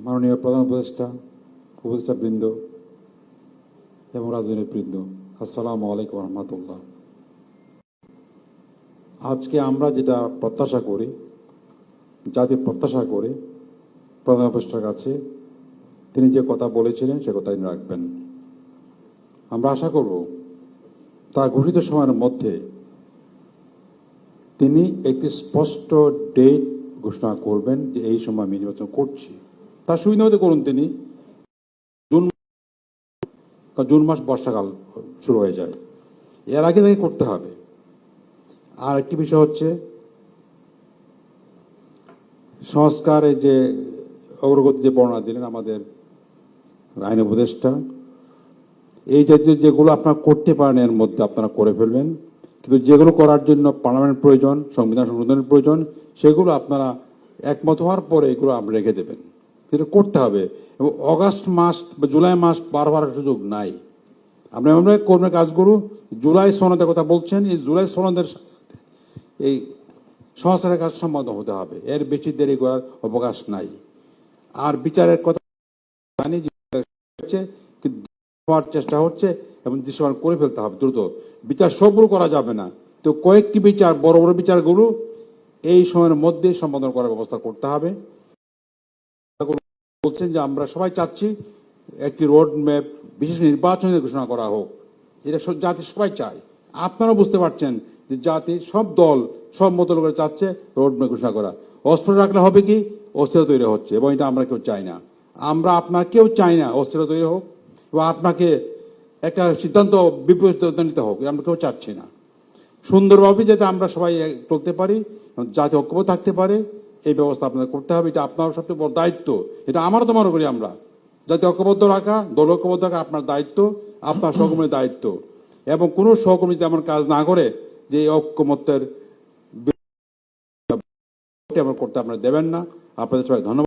মাননীয় প্রধান উপদেষ্টা বৃন্দ এবং রাজনৈতিক বৃন্দ, আসসালামু আলাইকুম রহমতুল্লাহ। আজকে আমরা যেটা প্রত্যাশা করি, জাতি প্রত্যাশা করে প্রধান উপদেষ্টার কাছে তিনি যে কথা বলেছিলেন সে কথা তিনি রাখবেন। আমরা আশা করব তার ঘোষিত সময়ের মধ্যে তিনি একটি স্পষ্ট ডেট ঘোষণা করবেন যে এই সময় আমি নির্বাচন করছি। তার সুবিধা মতো করুন তিনি। জুন মাস বর্ষাকাল শুরু হয়ে যায়, এর আগে তাকে করতে হবে। আর একটি বিষয় হচ্ছে সংস্কারের যে অগ্রগতি যে বর্ণনা দিলেন আমাদের আইন উপদেষ্টা, এই জাতীয় যেগুলো আপনারা করতে পারেন এর মধ্যে আপনারা করে ফেলবেন, কিন্তু যেগুলো করার জন্য পার্লামেন্ট প্রয়োজন, সংবিধান সংশোধনের প্রয়োজন, সেগুলো আপনারা একমত হওয়ার পরে এগুলো আপনি রেখে দেবেন। এটা করতে হবে এবং অগাস্ট মাস বা জুলাই মাস পার হওয়ার সুযোগ নাই। আমরা কর্মের কাজগুলো জুলাই সনদের কথা বলছেন, এই জুলাই সনদের এই সংস্কারের কাজ সম্পাদন হতে হবে, এর বেশি দেরি করার অবকাশ নাই। আর বিচারের কথা জানি হওয়ার চেষ্টা হচ্ছে এবং দৃশ্যমান করে ফেলতে হবে দ্রুত। বিচার সবগুলো করা যাবে না, তো কয়েকটি বিচার, বড় বড় বিচারগুলো এই সময়ের মধ্যে সম্পাদন করার ব্যবস্থা করতে হবে। বলছেন যে আমরা সবাই চাচ্ছি একটি রোড ম্যাপ বিশেষ নির্বাচনের ঘোষণা করা হোক, এটা জাতি সবাই চায়। আপনারাও বুঝতে পারছেন যে জাতি সব দল সব মত লোকের চাচ্ছে রোড ম্যাপ ঘোষণা করা। অস্ত্র রাখলে হবে কি, অস্থিরতা তৈরি হচ্ছে এবং এটা আমরা কেউ চাই না। আমরা আপনার কেউ চাই না অস্থিরতা তৈরি হোক এবং আপনাকে একটা সিদ্ধান্ত বিপরীত নিতে হোক, আমরা কেউ চাচ্ছি না। সুন্দরভাবে যাতে আমরা সবাই চলতে পারি, জাতি ঐক্যবদ্ধ থাকতে পারে, এই ব্যবস্থা আপনাদের করতে হবে। এটা আপনার সবচেয়ে বড় দায়িত্ব। এটা আমারও তো মনে করি আমরা জাতি ঐক্যবদ্ধ রাখা, দল ঐক্যবদ্ধ রাখা আপনার দায়িত্ব, আপনার সহকর্মীর দায়িত্ব। এবং কোনো সহকর্মী তেমন কাজ না করে যে ঐক্যমত্যের করতে আপনারা দেবেন না। আপনাদের সবাই ধন্যবাদ।